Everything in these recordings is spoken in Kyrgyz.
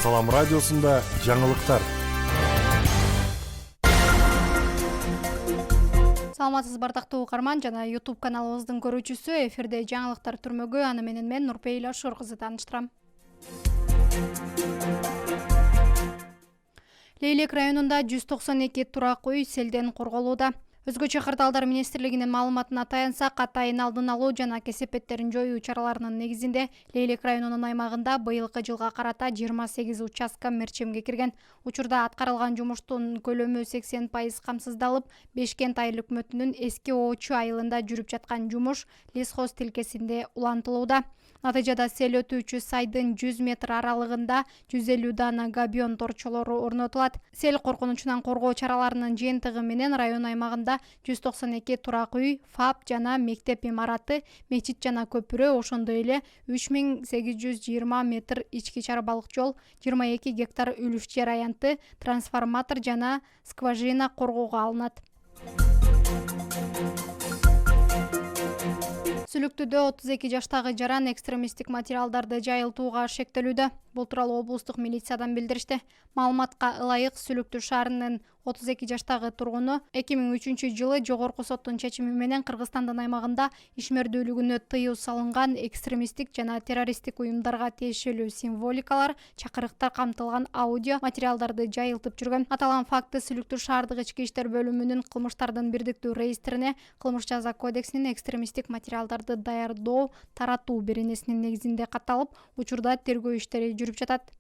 Салам радиосунда жаңылыктар. Саламатсыз бардактуу угарман жана YouTube каналыбыздын көрүүчүсү. Эфирде жаңылыктар түрмөгү, аны менен мен Нурпейла Шор кызы тааныштырам. Лейлек районунда 192 турак үй селден корголууда. Өзгөчө кырдаалдар министрлигинин маалыматына таянсак, атайын алдын алуу жана кесепеттерин жоюу чараларынын негизинде Лейлек районунун аймагында быйылкы жылга карата 28 участка мерчемге кирген. Учурда аткарылган жумуштун көлөмү 80% камсыздалып, Бешкент айыл өкмөтүнүн эски Оочу айылында жүрүп жаткан жумуш лесхоз тилкесинде улантылууда. Натыйжада сел өтүүчү сайдын 100 метр аралыгында 150 дана габион торчолору орнотулат. Сел коркунучунан коргоо чараларынын жыйынтыгы менен район аймагында 192 турак үй, ФАП жана мектеп имараты, мечит жана көпүрө, ошондой эле 3820 метр ички чарбалык жол, 22 гектар үлүш жер аянты, трансформатор жана скважина коргоого алынат. Сүлүктүдө 32 жаштагы жаран экстремисттик материалдарды жайылтууга шектелүүдө. Бул тууралуу облустук милициядан билдиришти. Маалыматка ылайык, Сүлүктү шаарынын 32 жаштагы тургуну 2003-жылы жогорку соттун чечими менен Кыргызстандын аймагында ишмердүүлүгүнө тыюу салынган экстремисттик жана террористтик уюмдарга тиешелүү символикалар, чакырыктар камтылган аудио материалдарды жайылтып жүргөн. Аталган факты Сүлүктү шаардык ички иштер бөлүмүнүн кылмыштардын бирдиктүү реестрине кылмыш жаза кодексинин экстремисттик материалдарды даярдоо, таратуу беренесинин негизинде катталып, учурда тергөө иштери жүрүп жатат.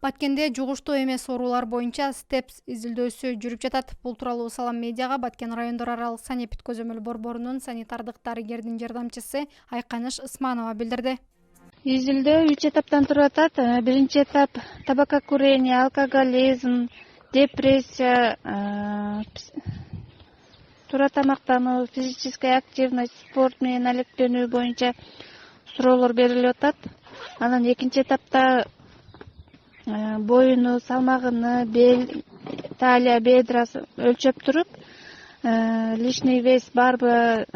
Баткенде жугуштуу эмес оорулар боюнча СТЕПС изилдөөсү жүрүп жатат. Бул тууралуу Салам медиага Баткен райондор аралык санэпид көзөмөл борборунун санитардык дарыгердин жардамчысы Айканыш Ысманова билдирди. Изилдөө 3 этаптан туруп атат. Биринчи этап табакокурение, алкоголизм, депрессия, туура тамактануу, физическая активность, спорт менен алектенүү боюнча суроолор берилип атат. Анан экинчи этапта боюну, салмагыны, бел, талия, бедрасын өлчөп туруп, лишний вес барбы,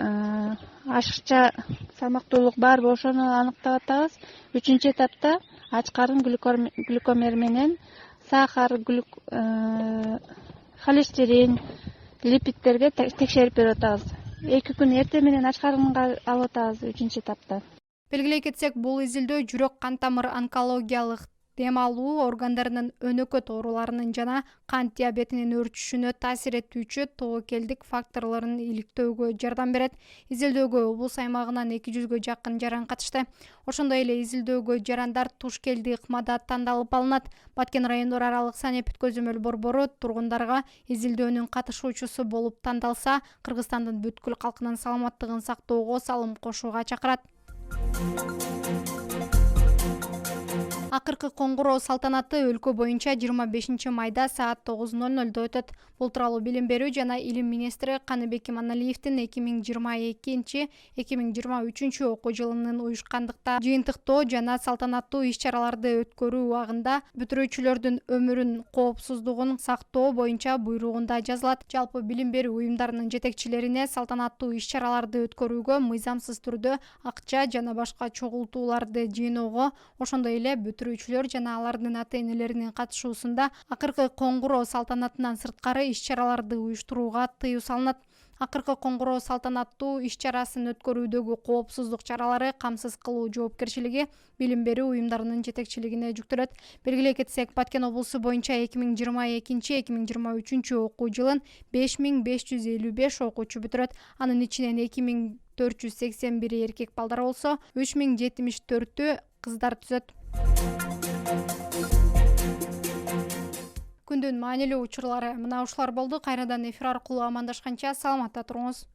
ашыкча салмактуулук барбы, ошону аныктап атабыз. Үчүнчү этапта ач карын глюкомер менен сахар, холестерин, липидтерге текшерип берип атабыз. 2 күн эртең менен ач карынга алып атабыз үчүнчү этапта. Белгилей кетсек, бул изилдөө жүрөк кан тамыр онкологиялык, дем алуу органдарынын өнөкөт ооруларынын жана кант диабетинин өрчүшүнө таасир этүүчү тобокелдик факторлорун иликтөөгө жардам берет. Изилдөөгө облус аймагынан 200гө жакын жаран катышты. Ошондой эле изилдөөгө жарандар Тушкелди ыкмада тандалып алынат. Баткен райондор аралык санэпид көзөмөл борбору тургундарга изилдөөнүн катышуучусу болуп тандалса, Кыргызстандын бүткүл калкынын саламаттыгын сактоого салым кошууга чакырат. Акыркы коңгуроо салтанаты өлкө боюнча 25 майда саат 9:00 өтөт. Бул тууралуу билим берүү жана илим министри Каныбек Иманалиевдин 2022-2023 окуу жылынын уюшкандыкта жыйынтыктоо жана салтанаттуу иш-чараларды өткөрүү убагында бүтүрүүчүлөрдүн өмүрүн, коопсуздугун сактоо боюнча буйругунда жазылат. Жалпы билим берүү уюмдарынын жетекчилерине салтанаттуу иш-чараларды өткөрүүгө мыйзамсыз түрдө акча жана башка чогултууларды жыйноого, ошондой эле бүтүрүүчүлөр жана алардын ата-энелеринин катышуусунда акыркы коңгуроо салтанатынан сырткары иш-чараларды уюштурууга тыюу салынат. Акыркы коңгуроо салтанаттуу иш-чарасын өткөрүүдөгү коопсуздук чаралары камсыз кылуу жоопкерчилиги билим берүү уюмдарынын жетекчилигине жүктөлөт. Белгилей кетсек, Баткен облусу боюнча 2022-2023 окуу жылын 5555 окуучу бүтүрөт. Анын ичинен 2481 эркек балдар болсо, 3074 кыздар түзөт. Күндүн маанилүү учурлары мына ушулар болду. Кайрадан эфир аркылуу амандашканча саламатта туруңуз.